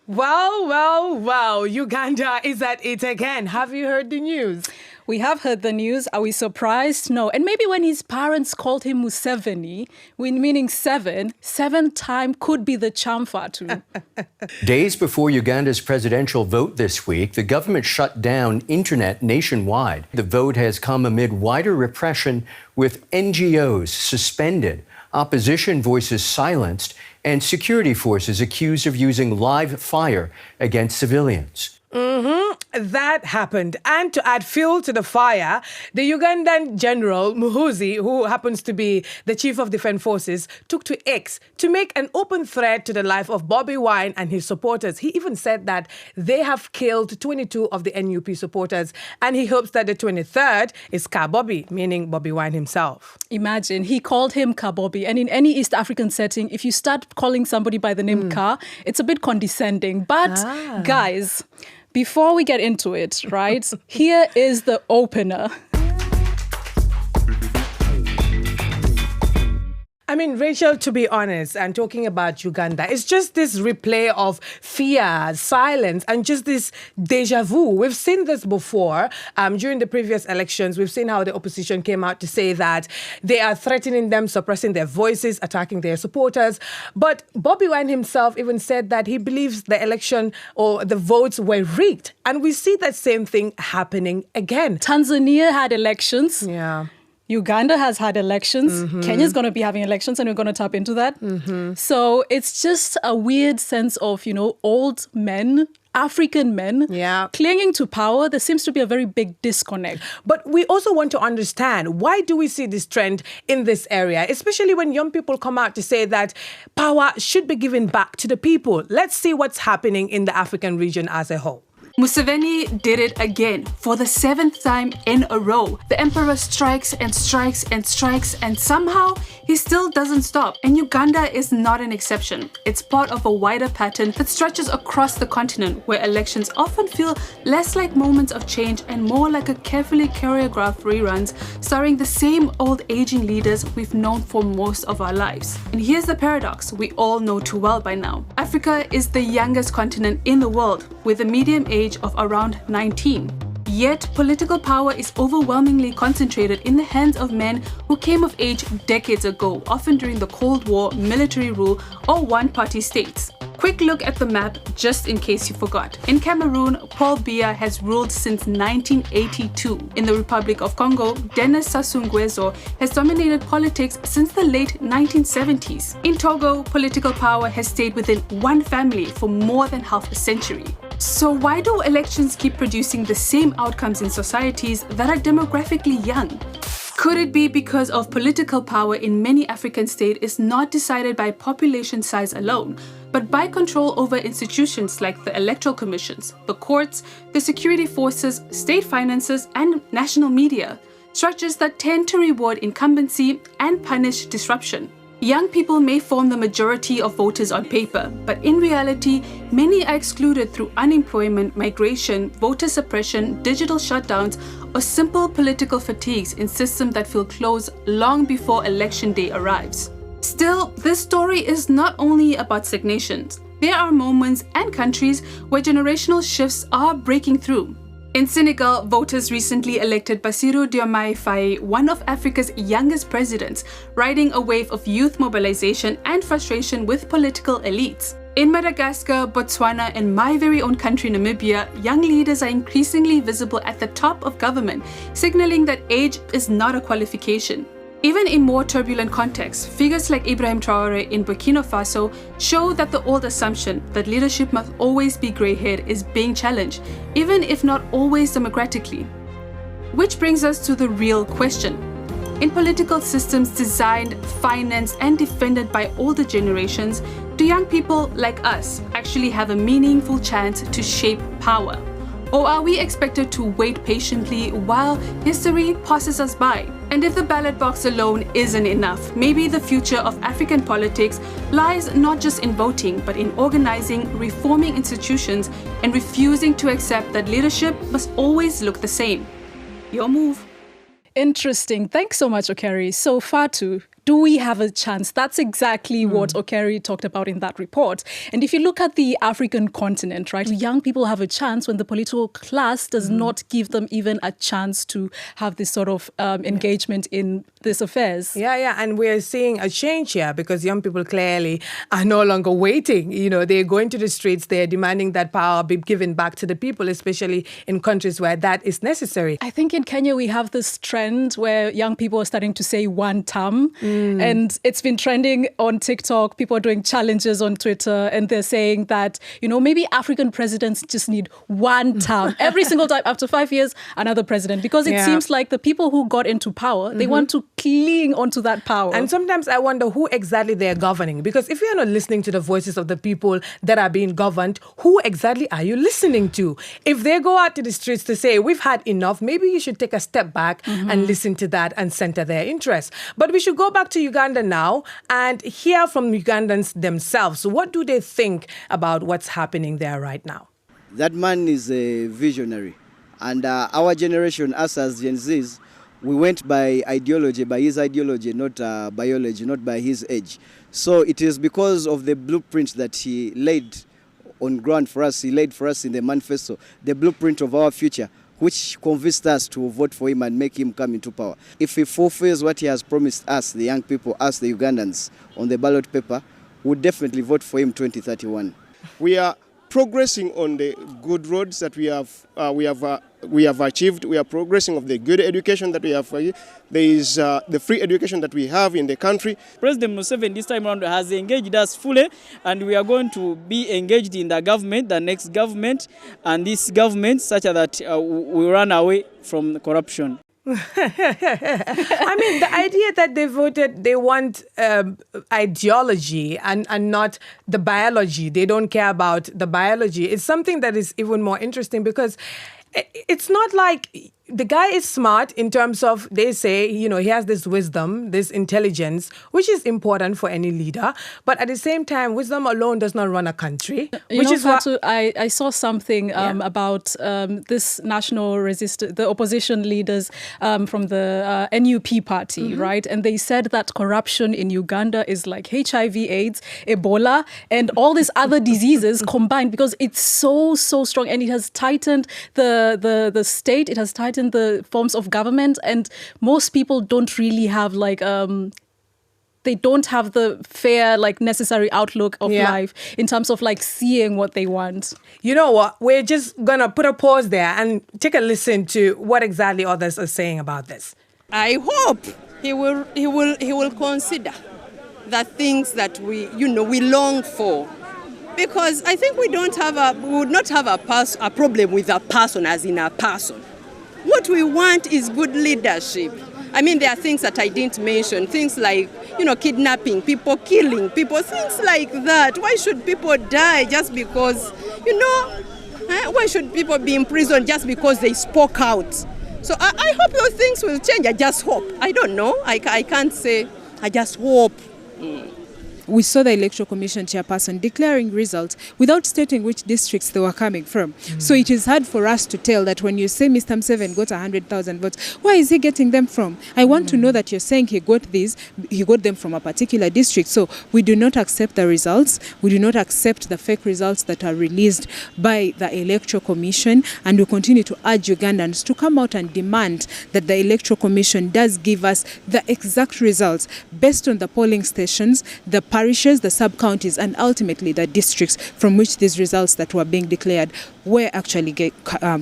Well, Uganda is at it again. Have you heard the news? We have heard the news. Are we surprised? No. And maybe when his parents called him Museveni, meaning seventh time could be the charm, Fatou. Days before Uganda's presidential vote this week, the government shut down internet nationwide. The vote has come amid wider repression, with NGOs suspended, opposition voices silenced, and security forces accused of using live fire against civilians. That happened. And to add fuel to the fire, the Ugandan general, Muhoozi, who happens to be the chief of defense forces, took to X to make an open threat to the life of Bobi Wine and his supporters. He even said that they have killed 22 of the NUP supporters, and he hopes that the 23rd is Kabobi, meaning Bobi Wine himself. Imagine, he called him Kabobi. And in any East African setting, if you start calling somebody by the name Ka, it's a bit condescending. But guys, before we get into it, right, here is the opener. I mean, Rachel, to be honest, and talking about Uganda, it's just this replay of fear, silence, and just this deja vu. We've seen this before during the previous elections. We've seen how the opposition came out to say that they are threatening them, suppressing their voices, attacking their supporters. But Bobi Wine himself even said that he believes the election or the votes were rigged. And we see that same thing happening again. Tanzania had elections. Yeah. Uganda has had elections. Kenya's going to be having elections, and we're going to tap into that. So it's just a weird sense of, old men, African men, clinging to power. There seems to be a very big disconnect. But we also want to understand, why do we see this trend in this area, especially when young people come out to say that power should be given back to the people? Let's see what's happening in the African region as a whole. Museveni did it again for the 7th time in a row. The emperor strikes and strikes and strikes, and somehow he still doesn't stop. And Uganda is not an exception. It's part of a wider pattern that stretches across the continent, where elections often feel less like moments of change and more like a carefully choreographed reruns starring the same old aging leaders we've known for most of our lives. And here's the paradox we all know too well by now. Africa is the youngest continent in the world, with a median age of around 19. Yet, political power is overwhelmingly concentrated in the hands of men who came of age decades ago, often during the Cold War, military rule, or one-party states. Quick look at the map, just in case you forgot. In Cameroon, Paul Biya has ruled since 1982. In the Republic of Congo, Denis Sassou Nguesso has dominated politics since the late 1970s. In Togo, political power has stayed within one family for more than half a century. So why do elections keep producing the same outcomes in societies that are demographically young? Could it be because of political power in many African states is not decided by population size alone, but by control over institutions like the electoral commissions, the courts, the security forces, state finances, and national media, structures that tend to reward incumbency and punish disruption? Young people may form the majority of voters on paper, but in reality, many are excluded through unemployment, migration, voter suppression, digital shutdowns, or simple political fatigues in systems that feel closed long before election day arrives. Still, this story is not only about stagnations. There are moments and countries where generational shifts are breaking through. In Senegal, voters recently elected Bassirou Diomaye Faye, one of Africa's youngest presidents, riding a wave of youth mobilization and frustration with political elites. In Madagascar, Botswana, and my very own country, Namibia, young leaders are increasingly visible at the top of government, signaling that age is not a qualification. Even in more turbulent contexts, figures like Ibrahim Traoré in Burkina Faso show that the old assumption that leadership must always be grey-haired is being challenged, even if not always democratically. Which brings us to the real question. In political systems designed, financed, and defended by older generations, do young people like us actually have a meaningful chance to shape power? Or are we expected to wait patiently while history passes us by? And if the ballot box alone isn't enough, maybe the future of African politics lies not just in voting, but in organizing, reforming institutions, and refusing to accept that leadership must always look the same. Your move. Interesting. Thanks so much, Okeri. So, Fatou, do we have a chance? That's exactly what Okeri talked about in that report. And if you look at the African continent, right, young people have a chance when the political class does not give them even a chance to have this sort of engagement in these affairs. Yeah. And we're seeing a change here because young people clearly are no longer waiting. You know, they're going to the streets, they're demanding that power be given back to the people, especially in countries where that is necessary. I think in Kenya we have this trend where young people are starting to say one term. And it's been trending on TikTok. People are doing challenges on Twitter and they're saying that, you know, maybe African presidents just need one term. Every single time, after 5 years, another president. Because it seems like the people who got into power, they want to cling onto that power. And sometimes I wonder who exactly they're governing. Because if you're not listening to the voices of the people that are being governed, who exactly are you listening to? If they go out to the streets to say, we've had enough, maybe you should take a step back and listen to that and center their interests. But we should go back to Uganda now and hear from Ugandans themselves. What do they think about what's happening there right now? That man is a visionary. And our generation, us as Gen Zs, we went by ideology, by his ideology, not biology, not by his age. So it is because of the blueprint that he laid on ground for us, he laid for us in the manifesto, the blueprint of our future, which convinced us to vote for him and make him come into power. If he fulfills what he has promised us, the young people, us the Ugandans, on the ballot paper, we'll definitely vote for him 2031. We are progressing on the good roads that we have achieved. We are progressing of the good education that we have. There is the free education that we have in the country. President Museveni this time around has engaged us fully, and we are going to be engaged in the government, the next government, and this government such that we run away from corruption. I mean, the idea that they want ideology and not the biology. They don't care about the biology. It's something that is even more interesting because it's not like the guy is smart in terms of, they say, you know, he has this wisdom, this intelligence, which is important for any leader. But at the same time, wisdom alone does not run a country. Fatou, I saw something about this national the opposition leaders from the NUP party, right? And they said that corruption in Uganda is like HIV, AIDS, Ebola, and all these other diseases combined because it's so strong, and it has tightened the state. It has tightened the forms of government, and most people don't really have they don't have the fair, necessary outlook of life in terms of seeing what they want. You know what? We're just gonna put a pause there and take a listen to what exactly others are saying about this. I hope he will consider the things that we long for. Because I think we would not have a problem with a person as in a person. What we want is good leadership. I mean, there are things that I didn't mention, things like, kidnapping, people killing people, things like that. Why should people die just because, why should people be in prison just because they spoke out? So I hope those things will change. I just hope. I don't know. I can't say. I just hope. We saw the Electoral Commission chairperson declaring results without stating which districts they were coming from. So it is hard for us to tell that when you say Mr. Museveni got 100,000 votes, where is he getting them from? I want to know that you're saying he got them from a particular district. So we do not accept the results. We do not accept the fake results that are released by the Electoral Commission, and we continue to urge Ugandans to come out and demand that the Electoral Commission does give us the exact results based on the polling stations, the parishes, the sub-counties, and ultimately the districts from which these results that were being declared were actually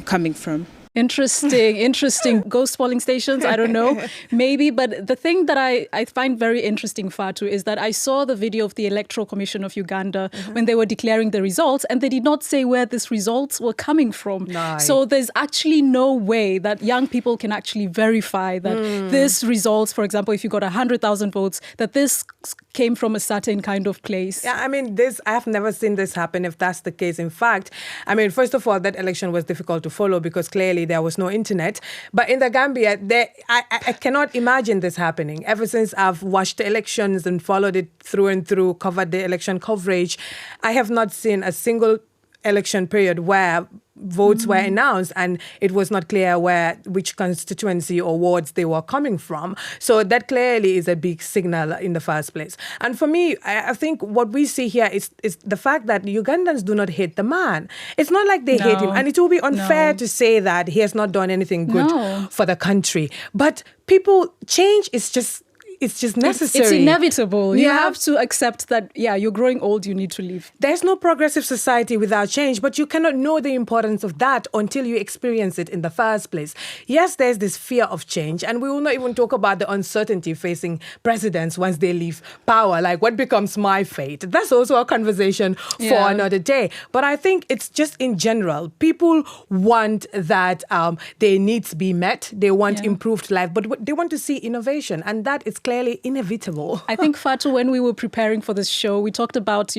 coming from. Interesting. Ghost polling stations, I don't know, maybe. But the thing that I find very interesting, Fatou, is that I saw the video of the Electoral Commission of Uganda when they were declaring the results, and they did not say where these results were coming from. Nice. So there's actually no way that young people can actually verify that this results, for example, if you got 100,000 votes, that this came from a certain kind of place. Yeah, I mean, I have never seen this happen if that's the case. In fact, I mean, first of all, that election was difficult to follow because clearly there was no internet. But in the Gambia, I cannot imagine this happening. Ever since I've watched the elections and followed it through and through, covered the election coverage, I have not seen a single election period where votes were announced and it was not clear which constituency or wards they were coming from. So that clearly is a big signal in the first place. And for me, I think what we see here is the fact that Ugandans do not hate the man. It's not like they hate him. And it will be unfair to say that he has not done anything good for the country. But change is just necessary. It's inevitable. You have to accept that, you're growing old, you need to leave. There's no progressive society without change, but you cannot know the importance of that until you experience it in the first place. Yes, there's this fear of change, and we will not even talk about the uncertainty facing presidents once they leave power, like what becomes my fate. That's also a conversation for another day. But I think it's just in general, people want that their needs be met, they want improved life, but they want to see innovation, and that is clearly inevitable. I think, Fatou, when we were preparing for this show, we talked about,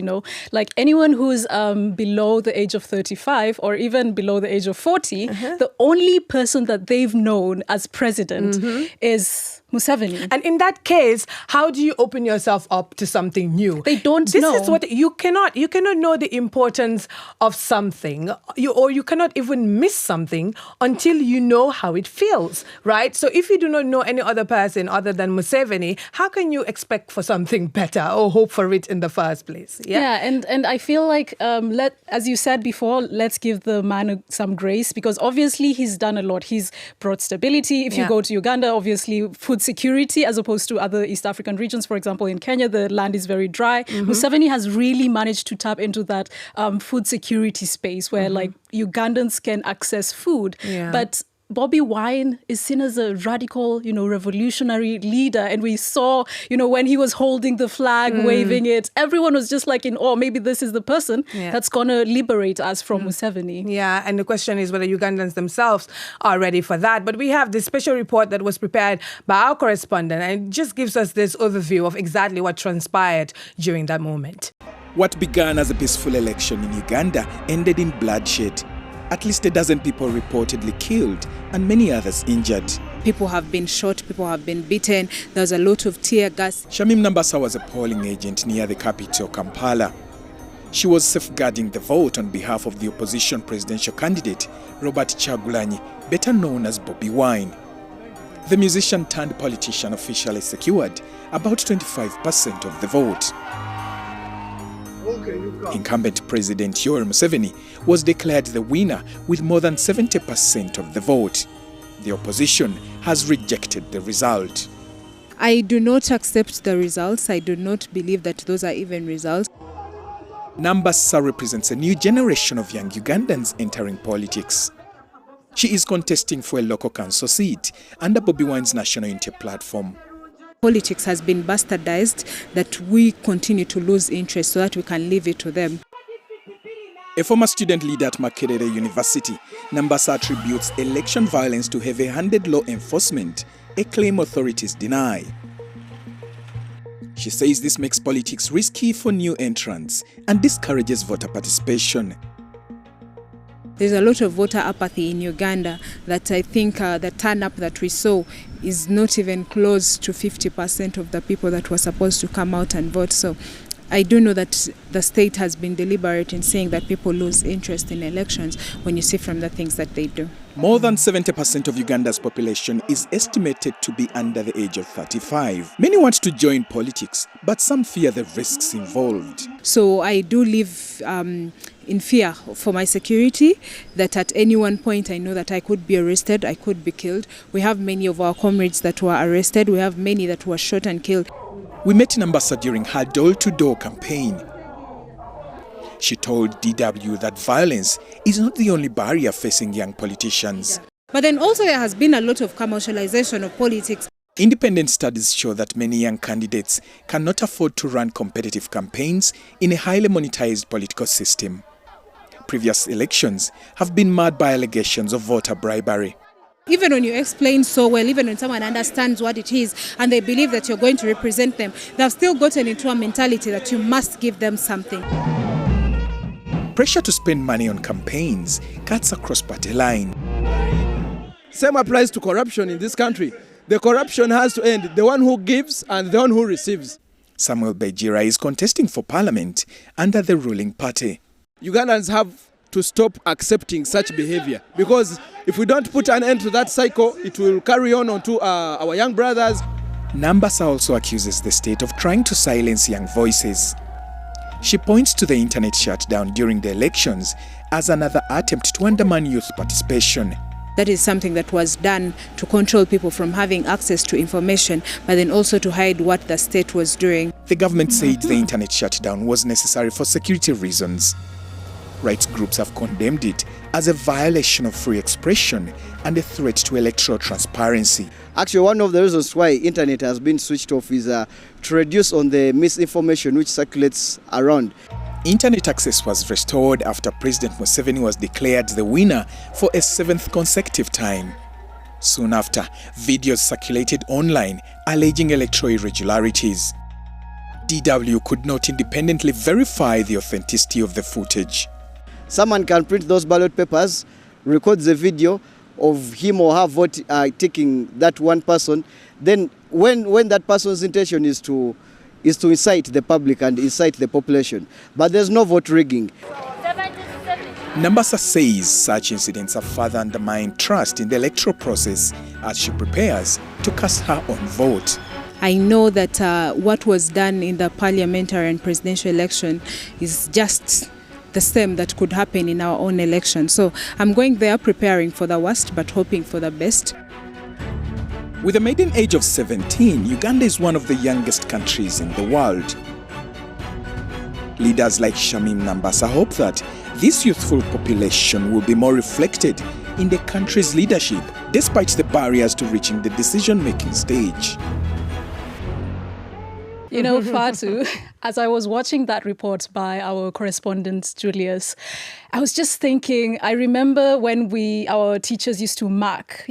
like anyone who's below the age of 35 or even below the age of 40, the only person that they've known as president is Museveni. And in that case, how do you open yourself up to something new? They don't know. This is what you cannot know the importance of something, or you cannot even miss something until you know how it feels, right? So if you do not know any other person other than Museveni, how can you expect for something better or hope for it in the first place? And I feel like, as you said before, let's give the man some grace, because obviously he's done a lot. He's brought stability. If you go to Uganda, obviously food security, as opposed to other East African regions. For example, in Kenya, the land is very dry. Museveni has really managed to tap into that food security space where like Ugandans can access food. But Bobi Wine is seen as a radical, revolutionary leader. And we saw, when he was holding the flag, waving it, everyone was just like in awe. Maybe this is the person that's going to liberate us from Museveni. Yeah, and the question is whether Ugandans themselves are ready for that. But we have this special report that was prepared by our correspondent, and it just gives us this overview of exactly what transpired during that moment. What began as a peaceful election in Uganda ended in bloodshed. At least a dozen people reportedly killed and many others injured. People have been shot, people have been beaten, there's a lot of tear gas. Shamim Nambasa was a polling agent near the capital, Kampala. She was safeguarding the vote on behalf of the opposition presidential candidate, Robert Kyagulanyi, better known as Bobi Wine. The musician turned politician officially secured about 25% of the vote. Incumbent President Yoweri Museveni was declared the winner with more than 70% of the vote. The opposition has rejected the result. I do not accept the results. I do not believe that those are even results. Nambasa represents a new generation of young Ugandans entering politics. She is contesting for a local council seat under Bobi Wine's National Unity platform. Politics has been bastardized, that we continue to lose interest so that we can leave it to them. A former student leader at Makerere University, Nambasa attributes election violence to heavy-handed law enforcement, a claim authorities deny. She says this makes politics risky for new entrants and discourages voter participation. There's a lot of voter apathy in Uganda that I think the turn-up that we saw is not even close to 50% of the people that were supposed to come out and vote. So I do know that the state has been deliberate in saying that people lose interest in elections when you see from the things that they do. More than 70% of Uganda's population is estimated to be under the age of 35. Many want to join politics, but some fear the risks involved. So I do live in fear for my security, that at any one point I know that I could be arrested, I could be killed. We have many of our comrades that were arrested. We have many that were shot and killed. We met Nambasa during her door-to-door campaign. She told DW that violence is not the only barrier facing young politicians. But then also there has been a lot of commercialization of politics. Independent studies show that many young candidates cannot afford to run competitive campaigns in a highly monetized political system. Previous elections have been marred by allegations of voter bribery. Even when you explain so well, even when someone understands what it is and they believe that you're going to represent them, they've still gotten into a mentality that you must give them something. Pressure to spend money on campaigns cuts across party line. Same applies to corruption in this country. The corruption has to end, the one who gives and the one who receives. Samuel Bejira is contesting for parliament under the ruling party. Ugandans have to stop accepting such behavior. Because if we don't put an end to that cycle, it will carry on to our young brothers. Nambasa also accuses the state of trying to silence young voices. She points to the internet shutdown during the elections as another attempt to undermine youth participation. That is something that was done to control people from having access to information, but then also to hide what the state was doing. The government said the internet shutdown was necessary for security reasons. Rights groups have condemned it as a violation of free expression and a threat to electoral transparency. Actually, one of the reasons why internet has been switched off is to reduce on the misinformation which circulates around. Internet access was restored after President Museveni was declared the winner for a 7th consecutive time. Soon after, videos circulated online alleging electoral irregularities. DW could not independently verify the authenticity of the footage. Someone can print those ballot papers, record the video of him or her vote taking that one person. Then when that person's intention is to incite the public and incite the population. But there's no vote rigging. Nambasa says such incidents have further undermined trust in the electoral process as she prepares to cast her own vote. I know that what was done in the parliamentary and presidential election is just the same that could happen in our own election. So I'm going there preparing for the worst but hoping for the best. With a maiden age of 17, Uganda is one of the youngest countries in the world. Leaders like Shamim Nambasa hope that this youthful population will be more reflected in the country's leadership, despite the barriers to reaching the decision-making stage. You know, Fatou, as I was watching that report by our correspondent, Julius, I was just thinking, I remember when our teachers used to mark,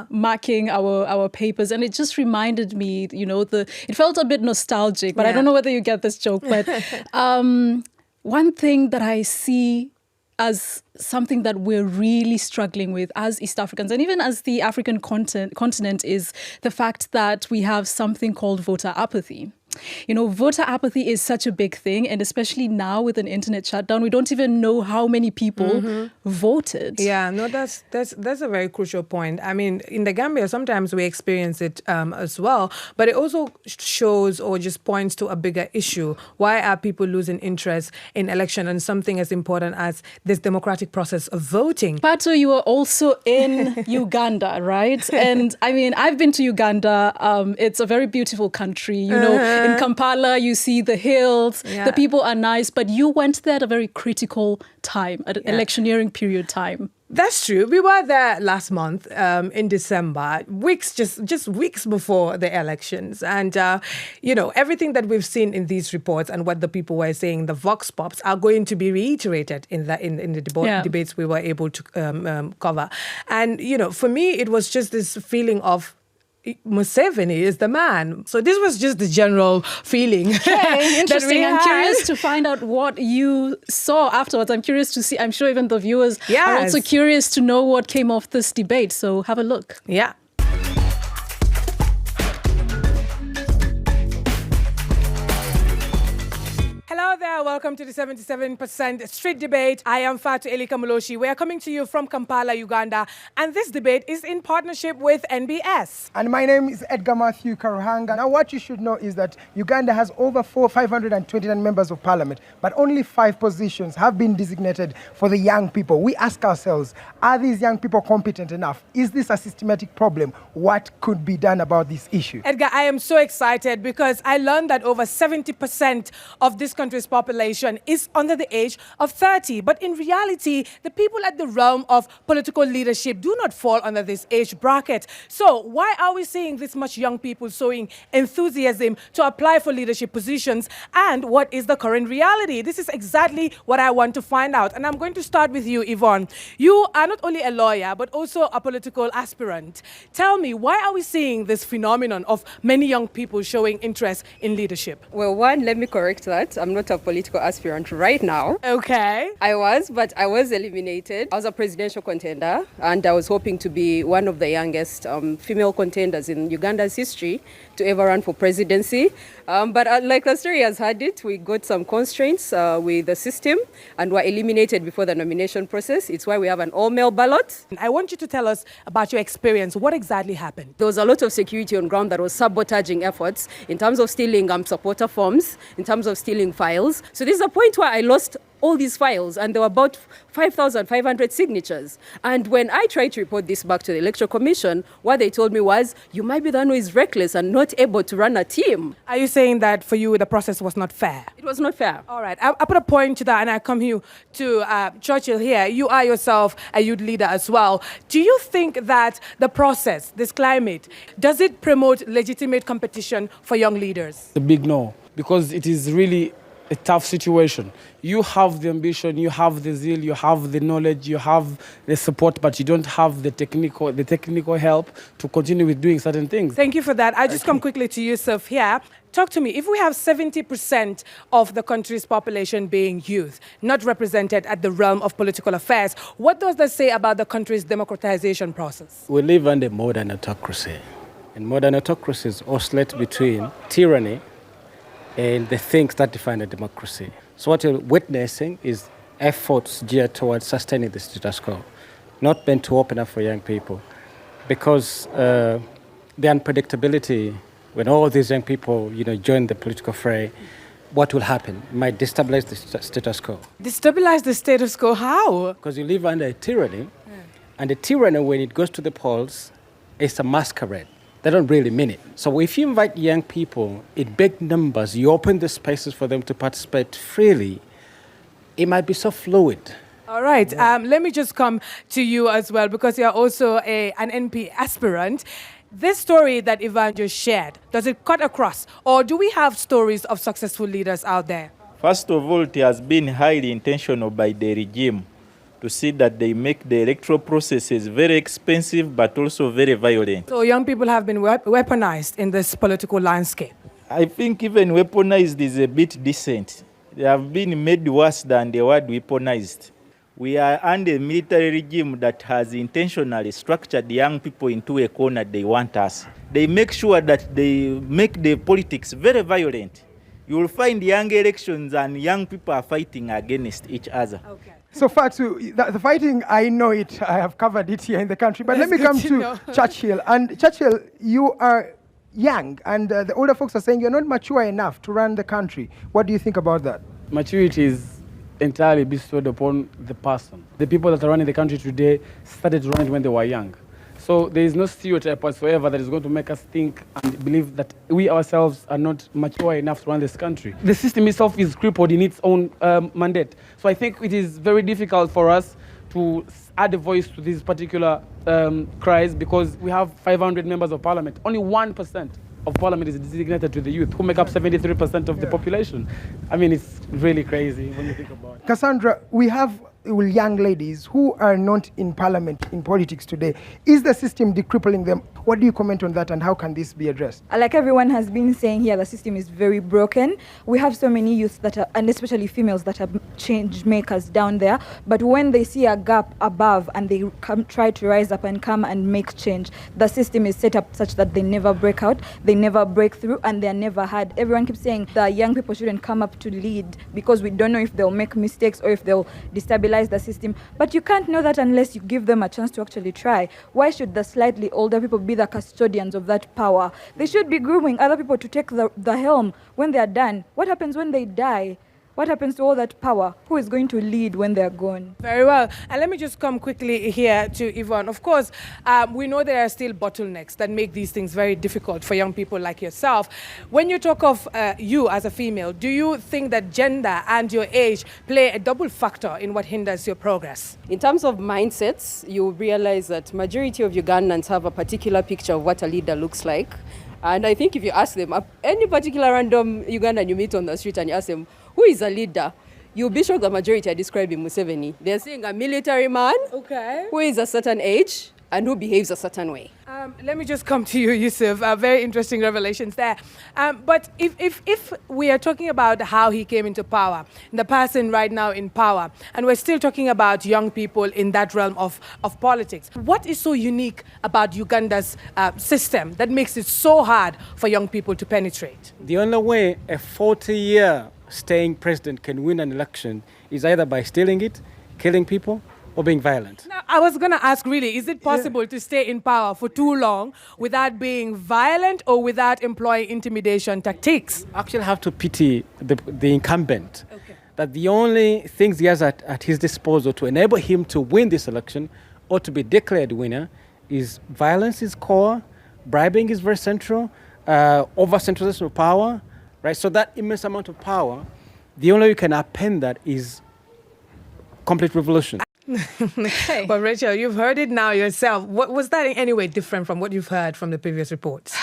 marking our papers. And it just reminded me, it felt a bit nostalgic, but I don't know whether you get this joke. But one thing that I see as something that we're really struggling with as East Africans and even as the African continent is the fact that we have something called voter apathy. Voter apathy is such a big thing, and especially now with an internet shutdown, we don't even know how many people voted. Yeah, no, that's a very crucial point. I mean, in the Gambia, sometimes we experience it as well, but it also shows or just points to a bigger issue. Why are people losing interest in election and something as important as this democratic process of voting? Fatou, you are also in Uganda, right? And I mean, I've been to Uganda. It's a very beautiful country, In Kampala, you see the hills, the people are nice, but you went there at a very critical time, at an electioneering period time. That's true. We were there last month in December, just weeks before the elections. And, everything that we've seen in these reports and what the people were saying, the vox pops are going to be reiterated in the debates we were able to cover. And, for me, it was just this feeling of Museveni is the man. So this was just the general feeling. Okay, interesting. I'm curious to find out what you saw afterwards. I'm curious to see. I'm sure even the viewers are also curious to know what came off this debate. So have a look. Yeah. Hello there, welcome to the 77% Street Debate. I am Fatou Elika-Muloshi. We are coming to you from Kampala, Uganda, and this debate is in partnership with NBS. And my name is Edgar Matthew Karuhanga. Now what you should know is that Uganda has over 529 members of parliament, but only 5 positions have been designated for the young people. We ask ourselves, are these young people competent enough? Is this a systematic problem? What could be done about this issue? Edgar, I am so excited because I learned that over 70% of this country's population is under the age of 30. But in reality, the people at the realm of political leadership do not fall under this age bracket. So why are we seeing this much young people showing enthusiasm to apply for leadership positions? And what is the current reality? This is exactly what I want to find out. And I'm going to start with you, Yvonne. You are not only a lawyer, but also a political aspirant. Tell me, why are we seeing this phenomenon of many young people showing interest in leadership? Well, one, let me correct that. I'm not a political political aspirant right now. Okay. I was eliminated. I was a presidential contender, and I was hoping to be one of the youngest female contenders in Uganda's history to ever run for presidency. But like the story has had it, we got some constraints with the system and were eliminated before the nomination process. It's why we have an all-male ballot. I want you to tell us about your experience. What exactly happened? There was a lot of security on ground that was sabotaging efforts in terms of stealing supporter forms, in terms of stealing files. So this is a point where I lost all these files, and there were about 5,500 signatures. And when I tried to report this back to the Electoral Commission, what they told me was, you might be the one who is reckless and not able to run a team. Are you saying that for you, the process was not fair? It was not fair. All right. I put a point to that, and I come here to Churchill here. You are yourself a youth leader as well. Do you think that the process, this climate, does it promote legitimate competition for young leaders? A big no, because it is really a tough situation. You have the ambition, you have the zeal, you have the knowledge, you have the support, but you don't have the technical help to continue with doing certain things. Thank you for that. I just come quickly to Yusuf here. Talk to me. If we have 70% of the country's population being youth, not represented at the realm of political affairs, what does that say about the country's democratization process? We live under modern autocracy, and modern autocracies oscillate between tyranny and the things that define a democracy. So what you're witnessing is efforts geared towards sustaining the status quo, not meant to open up for young people. Because the unpredictability, when all these young people join the political fray, what will happen? It might destabilize the status quo. Destabilize the status quo? How? Because you live under a tyranny, and the tyranny, when it goes to the polls, is a masquerade. They don't really mean it. So if you invite young people in big numbers, you open the spaces for them to participate freely, it might be so fluid. All right. Let me just come to you as well, because you're also an NP aspirant. This story that Ivan just shared, does it cut across? Or do we have stories of successful leaders out there? First of all, it has been highly intentional by the regime to see that they make the electoral processes very expensive but also very violent. So young people have been weaponized in this political landscape. I think even weaponized is a bit decent. They have been made worse than the word weaponized. We are under a military regime that has intentionally structured young people into a corner they want us. They make sure that they make the politics very violent. You will find young elections and young people are fighting against each other. Okay. So Fatou, the fighting, I know it. I have covered it here in the country. But let me come to Churchill. And Churchill, you are young, and the older folks are saying you're not mature enough to run the country. What do you think about that? Maturity is entirely bestowed upon the person. The people that are running the country today started running when they were young. So there is no stereotype whatsoever that is going to make us think and believe that we ourselves are not mature enough to run this country. The system itself is crippled in its own mandate. So I think it is very difficult for us to add a voice to these particular cries, because we have 500 members of parliament. Only 1% of parliament is designated to the youth, who make up 73% of the population. I mean, it's really crazy when you think about it. Cassandra, we have young ladies who are not in parliament, in politics today. Is the system decrippling them? What do you comment on that, and how can this be addressed? Like everyone has been saying here, the system is very broken. We have so many youth that are, and especially females, that are change makers down there. But when they see a gap above and they try to rise up and come and make change, the system is set up such that they never break out, they never break through, and they're never heard. Everyone keeps saying the young people shouldn't come up to lead because we don't know if they'll make mistakes or if they'll destabilize the system. But you can't know that unless you give them a chance to actually try. Why should the slightly older people be the custodians of that power? They should be grooming other people to take the helm when they are done. What happens when they die? What happens to all that power? Who is going to lead when they're gone? Very well. And let me just come quickly here to Yvonne. Of course, we know there are still bottlenecks that make these things very difficult for young people like yourself. When you talk of you as a female, do you think that gender and your age play a double factor in what hinders your progress? In terms of mindsets, you realize that majority of Ugandans have a particular picture of what a leader looks like. And I think if you ask them, any particular random Ugandan you meet on the street and you ask them, who is a leader? You'll be sure the majority are describing Museveni. They're saying a military man who is a certain age and who behaves a certain way. Let me just come to you, Yusuf. Very interesting revelations there. But if we are talking about how he came into power, the person right now in power, and we're still talking about young people in that realm of politics, what is so unique about Uganda's system that makes it so hard for young people to penetrate? The only way a 40-year staying president can win an election is either by stealing it, killing people, or being violent. Now, I was going to ask, really, is it possible to stay in power for too long without being violent or without employing intimidation tactics? Actually, have to pity the incumbent. Okay. That the only things he has at his disposal to enable him to win this election or to be declared winner is violence is core, bribing is very central, over-centralization of power, right? So that immense amount of power, the only way you can append that is complete revolution. But Rachel, you've heard it now yourself. What was that in any way different from what you've heard from the previous reports?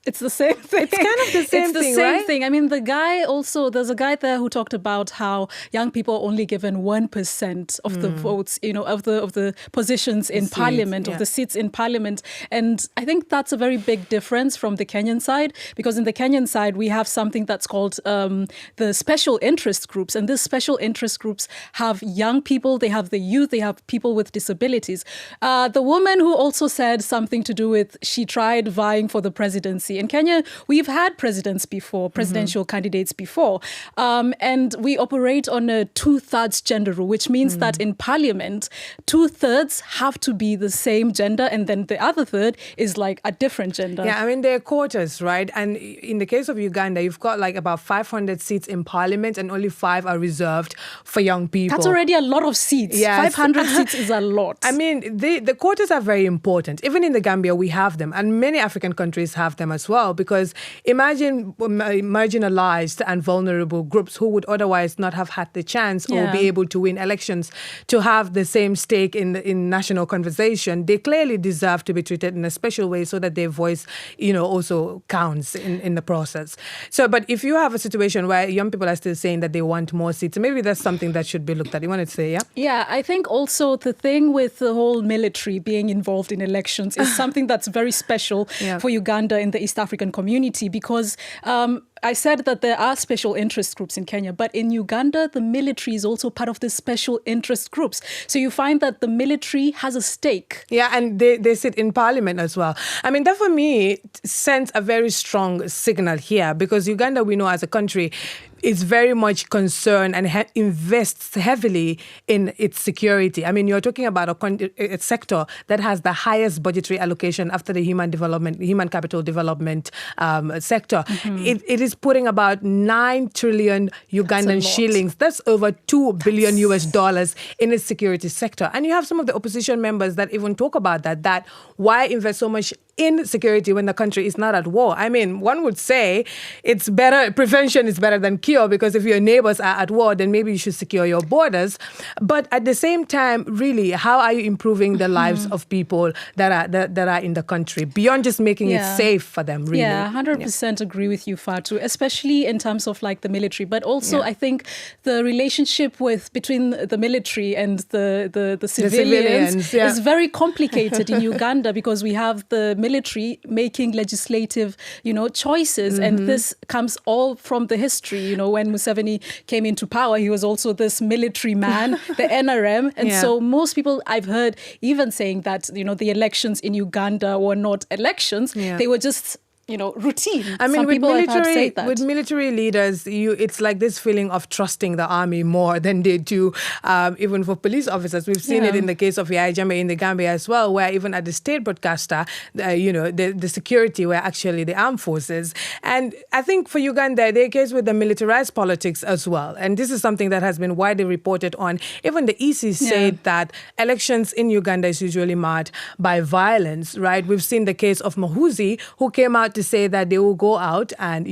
It's the same thing. It's kind of the same thing, It's the same right? thing. I mean, there's a guy there who talked about how young people are only given 1% of the votes, of the positions in parliament, of the seats in parliament. And I think that's a very big difference from the Kenyan side, because in the Kenyan side, we have something that's called the special interest groups. And these special interest groups have young people, they have the youth, they have people with disabilities. The woman who also said something to do with, she tried vying for the presidency. In Kenya, we've had presidents before, presidential candidates before, and we operate on a 2/3 gender rule, which means that in parliament, 2/3 have to be the same gender, and then the other third is like a different gender. Yeah, I mean, there are quotas, right? And in the case of Uganda, you've got like about 500 seats in parliament, and only 5 are reserved for young people. That's already a lot of seats. Yes. 500 seats is a lot. I mean, the quotas are very important. Even in the Gambia, we have them, and many African countries have them as well, because imagine marginalized and vulnerable groups who would otherwise not have had the chance or be able to win elections to have the same stake in national conversation. They clearly deserve to be treated in a special way so that their voice, also counts in the process. So, but if you have a situation where young people are still saying that they want more seats, maybe that's something that should be looked at. You wanted to say, yeah? Yeah, I think also the thing with the whole military being involved in elections is something that's very special for Uganda in the East African community, because I said that there are special interest groups in Kenya, but in Uganda, the military is also part of the special interest groups. So you find that the military has a stake. Yeah, and they sit in parliament as well. I mean, that for me sends a very strong signal here, because Uganda, we know as a country, is very much concerned and invests heavily in its security. I mean, you're talking about a sector that has the highest budgetary allocation after the human capital development sector. It is putting about 9 trillion Ugandan shillings. That's over $2 billion US in its security sector. And you have some of the opposition members that even talk about that why invest so much in security when the country is not at war? I mean, one would say it's better, prevention is better than cure, because if your neighbors are at war, then maybe you should secure your borders. But at the same time, really, how are you improving the lives of people that are in the country beyond just making it safe for them, really? Yeah, 100% agree with you, Fatou, especially in terms of like the military. But also, I think the relationship between the military and the civilians is very complicated in Uganda, because we have the military making legislative, choices. And this comes all from the history. When Museveni came into power, he was also this military man, the NRM. And so most people I've heard even saying that, the elections in Uganda were not elections. They were just routine. I mean, with with military leaders, it's like this feeling of trusting the army more than they do even for police officers. We've seen it in the case of Yahya Jammeh in the Gambia as well, where even at the state broadcaster, the security were actually the armed forces. And I think for Uganda, they're a case with the militarized politics as well. And this is something that has been widely reported on. Even the EC said that elections in Uganda is usually marked by violence, right? We've seen the case of Mahuzi, who came out to say that they will go out and,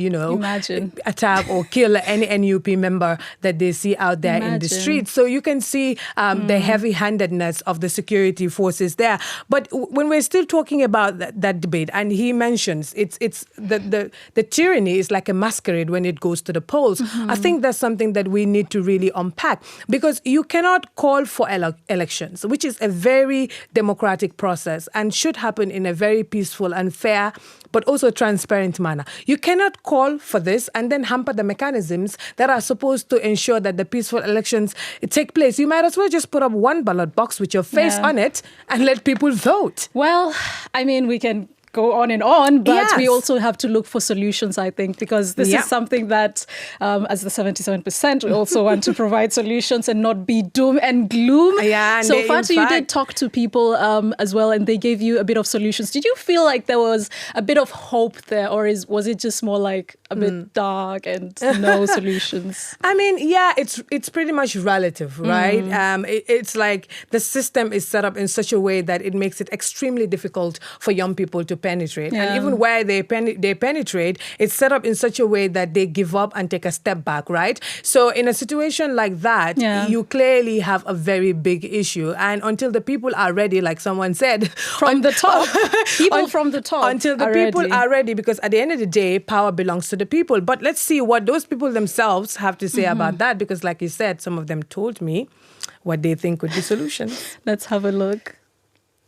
attack or kill any NUP member that they see out there in the streets. So you can see the heavy-handedness of the security forces there. But when we're still talking about that debate, and he mentions it's the tyranny is like a masquerade when it goes to the polls. I think that's something that we need to really unpack, because you cannot call for elections, which is a very democratic process and should happen in a very peaceful and fair but also transparent manner. You cannot call for this and then hamper the mechanisms that are supposed to ensure that the peaceful elections take place. You might as well just put up one ballot box with your face on it and let people vote. Well, I mean, we can go on, but we also have to look for solutions, I think, because this is something that, as the 77%, we also want to provide solutions and not be doom and gloom. So, Fatou, you did talk to people as well, and they gave you a bit of solutions. Did you feel like there was a bit of hope there, or was it just more like a bit dark and no solutions? I mean, it's pretty much relative, right? It's like the system is set up in such a way that it makes it extremely difficult for young people to penetrate. And even where they penetrate, it's set up in such a way that they give up and take a step back, right? So in a situation like that, you clearly have a very big issue. And until the people are ready, like someone said, from the top, from the top, until the people are ready, because at the end of the day, power belongs to the people. But let's see what those people themselves have to say about that, because like you said, some of them told me what they think could be solutions. Let's have a look.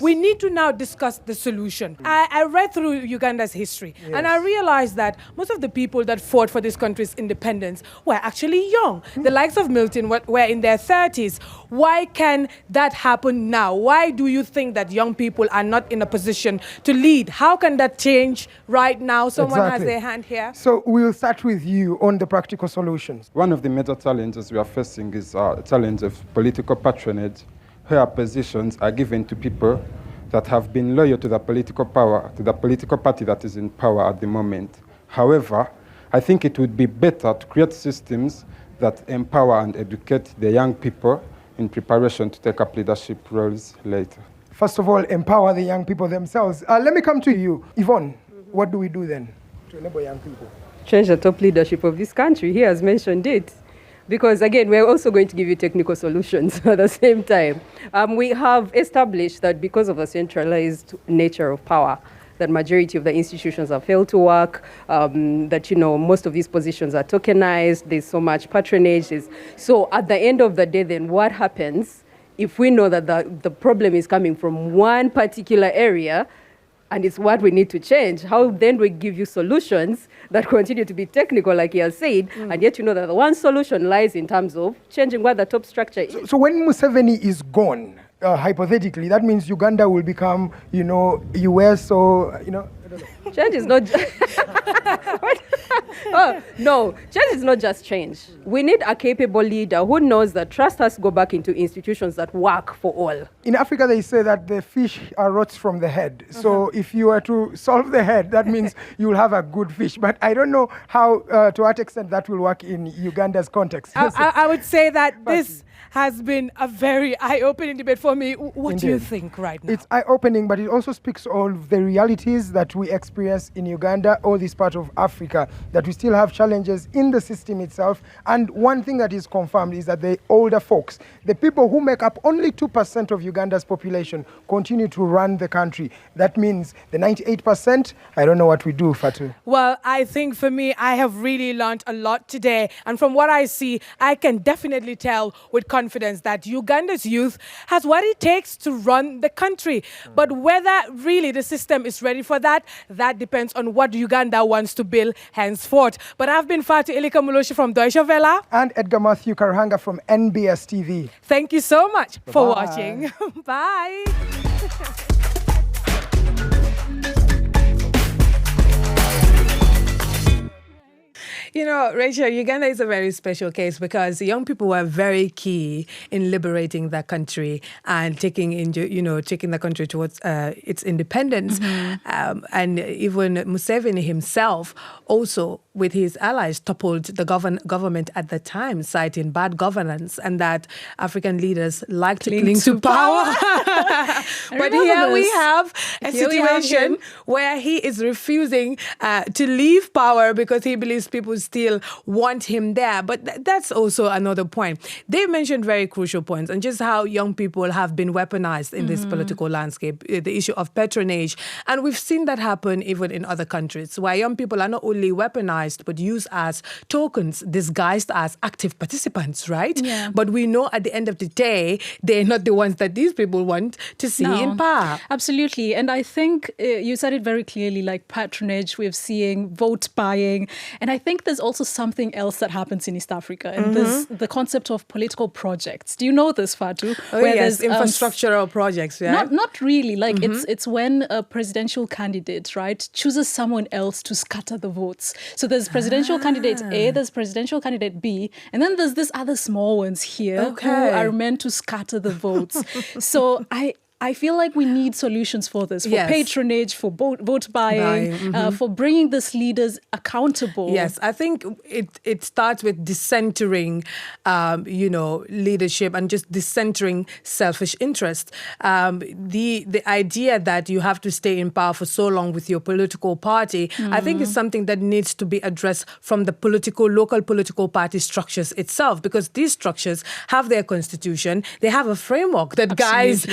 We need to now discuss the solution. I read through Uganda's history, and I realized that most of the people that fought for this country's independence were actually young. The likes of Milton were in their 30s. Why can that happen now? Why do you think that young people are not in a position to lead? How can that change right now? Someone has their hand here. So we'll start with you on the practical solutions. One of the major challenges we are facing is a challenge of political patronage, where positions are given to people that have been loyal to the political power, to the political party that is in power at the moment. However, I think it would be better to create systems that empower and educate the young people in preparation to take up leadership roles later. First of all, empower the young people themselves. Let me come to you. Yvonne, what do we do then to enable young people? Change the top leadership of this country. He has mentioned it. Because again, we're also going to give you technical solutions at the same time. We have established that because of the centralized nature of power, that majority of the institutions have failed to work, that, most of these positions are tokenized, there's so much patronage. So at the end of the day, then what happens if we know that the problem is coming from one particular area, and it's what we need to change? How then we give you solutions that continue to be technical, like he has said, and yet that the one solution lies in terms of changing what the top structure is. So when Museveni is gone, hypothetically, that means Uganda will become, US or, I don't know. Change is not no, change is not just change. We need a capable leader who knows that trust has to go back into institutions that work for all. In Africa, they say that the fish rots from the head. So if you were to solve the head, that means you will have a good fish. But I don't know how, to what extent that will work in Uganda's context. I would say that this has been a very eye-opening debate for me. What do you think right now? It's eye-opening, but it also speaks of the realities that we experience in Uganda or this part of Africa, that we still have challenges in the system itself. And one thing that is confirmed is that the older folks, the people who make up only 2% of Uganda's population, continue to run the country. That means the 98%, I don't know what we do, Fatou. Well, I think for me, I have really learned a lot today. And from what I see, I can definitely tell with confidence that Uganda's youth has what it takes to run the country. But whether really the system is ready for that, that depends on what Uganda wants to build henceforth. But I've been Fatou Elika Muloshe from Deutsche Welle. And Edgar Matthew Karuhanga from NBS TV. Thank you so much for watching. Bye. Rachel, Uganda is a very special case because young people were very key in liberating the country and taking the country towards its independence. And even Museveni himself also with his allies, toppled the government at the time, citing bad governance and that African leaders like to cling to power. But here we have a situation where he is refusing to leave power because he believes people still want him there. But that's also another point. They mentioned very crucial points and just how young people have been weaponized in this political landscape, the issue of patronage. And we've seen that happen even in other countries, where young people are not only weaponized, but used as tokens, disguised as active participants, right? Yeah. But we know at the end of the day, they're not the ones that these people want to see in power. Absolutely. And I think you said it very clearly, like patronage, we're seeing vote buying. And I think there's also something else that happens in East Africa. And this the concept of political projects. Do you know this, Fatou? Oh, where yes, infrastructural projects, yeah? Not really. Like it's when a presidential candidate, right, chooses someone else to scatter the votes. So there's presidential candidate A, there's presidential candidate B, and then there's this other small ones here who are meant to scatter the votes. So I feel like we need solutions for this, for patronage, for vote buying, for bringing these leaders accountable. Yes, I think it starts with decentering, leadership and just decentering selfish interest. The idea that you have to stay in power for so long with your political party, I think is something that needs to be addressed from the local political party structures itself, because these structures have their constitution, they have a framework that guides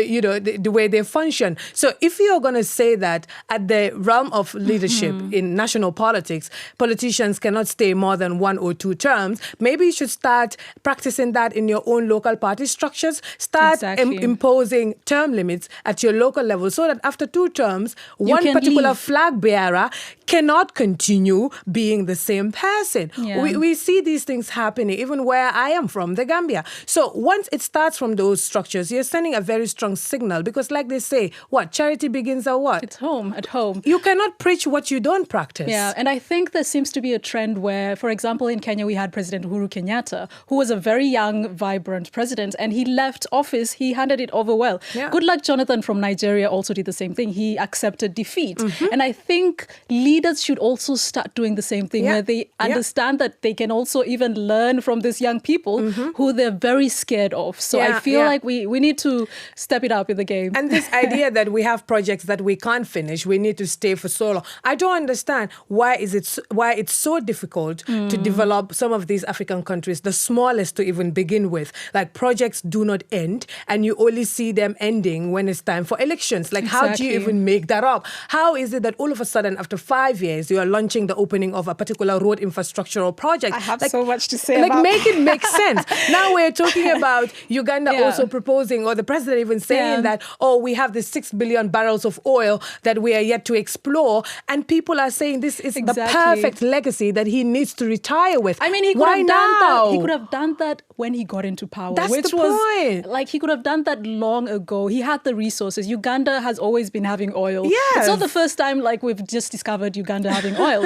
the way they function. So if you're going to say that at the realm of leadership in national politics, politicians cannot stay more than 1 or 2 terms, maybe you should start practicing that in your own local party structures. Start imposing term limits at your local level so that after 2 terms, one particular flag bearer cannot continue being the same person. Yeah. We see these things happening even where I am from, the Gambia. So once it starts from those structures, you're sending a very strong signal, because like they say, charity begins at what? At home. You cannot preach what you don't practice. Yeah, and I think there seems to be a trend where, for example, in Kenya, we had President Uhuru Kenyatta, who was a very young, vibrant president, and he left office, he handed it over well. Yeah. Good luck Jonathan from Nigeria also did the same thing. He accepted defeat. And I think leaders should also start doing the same thing, where they understand that they can also even learn from these young people who they're very scared of. So I feel like we need to step it up in the game. And this idea that we have projects that we can't finish, we need to stay for so long. I don't understand why it's so difficult to develop some of these African countries, the smallest to even begin with. Like, projects do not end, and you only see them ending when it's time for elections. Like, how do you even make that up? How is it that all of a sudden, after 5 years, you are launching the opening of a particular road infrastructural project? I have so much to say about make it make sense. Now we're talking about Uganda also proposing, or the president even saying that, we have this 6 billion barrels of oil that we are yet to explore. And people are saying this is the perfect legacy that he needs to retire with. I mean, he could have done that. He could have done that when he got into power. That's the point. Like, he could have done that long ago. He had the resources. Uganda has always been having oil. Yes. It's not the first time, like, we've just discovered Uganda having oil,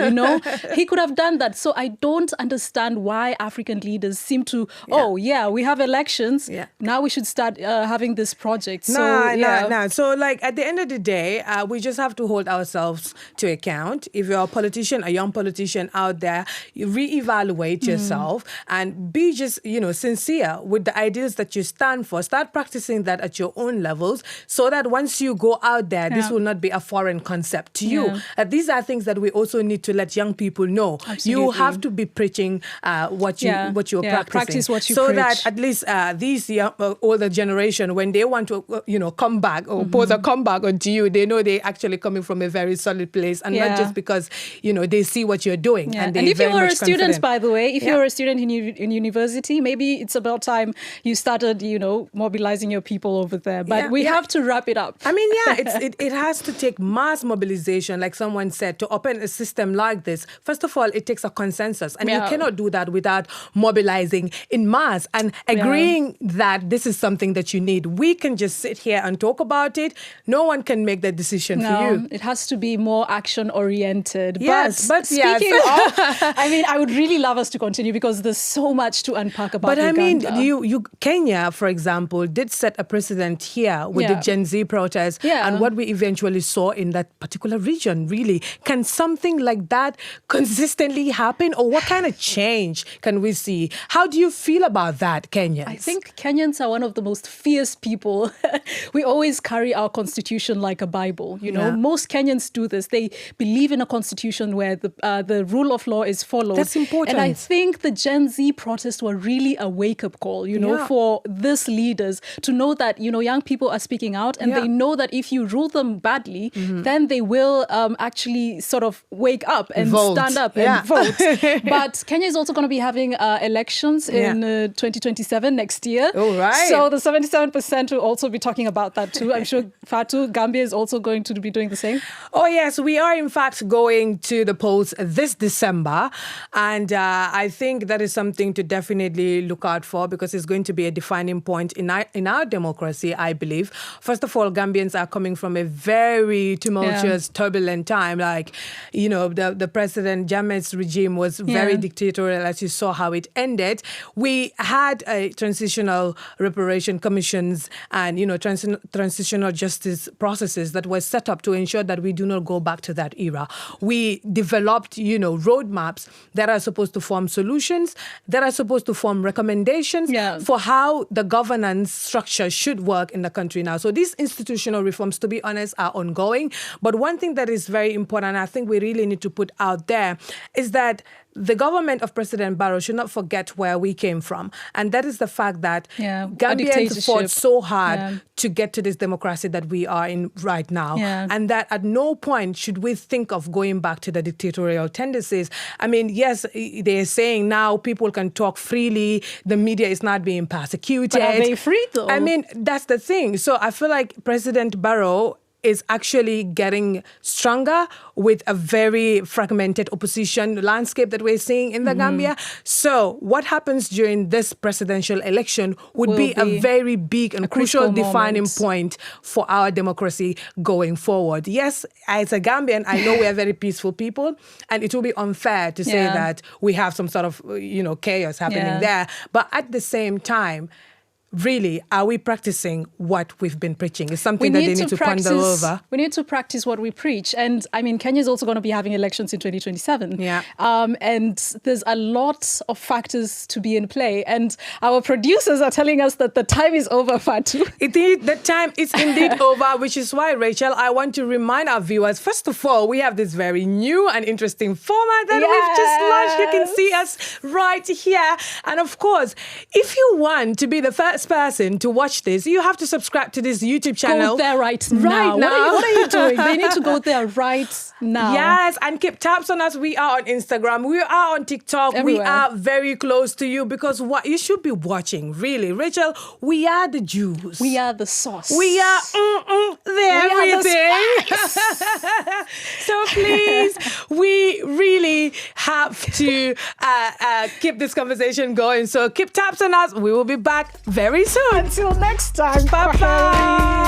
He could have done that. So I don't understand why African leaders seem to, we have elections. Yeah. Now we should start having this project. So, like, at the end of the day, we just have to hold ourselves to account. If you're a young politician out there, you reevaluate yourself and be just, sincere with the ideas that you stand for. Start practicing that at your own levels so that once you go out there, this will not be a foreign concept to you. These are things that we also need to let young people know. Absolutely. You have to be preaching what you're practicing. Practice what you so preach. That at least these older generation, when they want to, come back or pose a comeback onto you, they know they're actually coming from a very solid place, and not just because, they see what you're doing. And if you were a student, by the way, if you're a student in university, maybe it's about time you started, mobilizing your people over there. But we have to wrap it up. I mean, it has to take mass mobilization, like someone said, to open a system like this. First of all, it takes a consensus, and you cannot do that without mobilizing in mass and agreeing that this is something that you need. We can just just sit here and talk about it. No one can make that decision for you. It has to be more action-oriented. Yes, but speaking of, I mean, I would really love us to continue because there's so much to unpack about Uganda. I mean, Kenya, for example, did set a precedent here with the Gen Z protests and what we eventually saw in that particular region, really. Can something like that consistently happen, or what kind of change can we see? How do you feel about that, Kenyans? I think Kenyans are one of the most fierce people. We always carry our constitution like a Bible. You know, most Kenyans do this. They believe in a constitution where the rule of law is followed. That's important. And I think the Gen Z protests were really a wake-up call, you know, for these leaders to know that, you know, young people are speaking out, and they know that if you rule them badly, then they will actually sort of wake up and stand up and vote. But Kenya is also going to be having elections in 2027 next year. Oh, right. So the 77% will also be talking about that too. I'm sure Fatou, Gambia is also going to be doing the same. Oh, yes. We are, in fact, going to the polls this December. And I think that is something to definitely look out for, because it's going to be a defining point in our democracy, I believe. First of all, Gambians are coming from a very tumultuous, turbulent time. Like, you know, the President Jammeh's regime was very dictatorial, as you saw how it ended. We had a transitional reparation commissions and, you know, transitional justice processes that were set up to ensure that we do not go back to that era. We developed, you know, roadmaps that are supposed to form solutions, that are supposed to form recommendations for how the governance structure should work in the country now. So these institutional reforms, to be honest, are ongoing. But one thing that is very important, I think we really need to put out there, is that the government of President Barrow should not forget where we came from. And that is the fact that Gambians fought so hard to get to this democracy that we are in right now. And that at no point should we think of going back to the dictatorial tendencies. I mean, yes, they're saying now people can talk freely, the media is not being persecuted. But are they free though? I mean, that's the thing. So I feel like President Barrow is actually getting stronger with a very fragmented opposition landscape that we're seeing in the Gambia. So what happens during this presidential election would be a very big and crucial defining point for our democracy going forward. Yes, as a Gambian, I know we are very peaceful people, and it will be unfair to say that we have some sort of, you know, chaos happening there. But at the same time, really, are we practicing what we've been preaching? It's something that they need to ponder over. We need to practice what we preach. And I mean, Kenya is also going to be having elections in 2027. And there's a lot of factors to be in play. And our producers are telling us that the time is over, Fatou. Indeed, the time is indeed over, which is why, Rachel, I want to remind our viewers, first of all, we have this very new and interesting format that we've just launched. You can see us right here. And of course, if you want to be the first person to watch this, you have to subscribe to this YouTube channel. Go there right now. What are you doing? They need to go there right now. Yes, and keep tabs on us. We are on Instagram. We are on TikTok. Everywhere. We are very close to you, because what you should be watching, really, Rachel, we are the juice. We are the sauce. We are everything. So please, we really have to keep this conversation going. So keep tabs on us. We will be back very soon. Until next time. Bye-bye.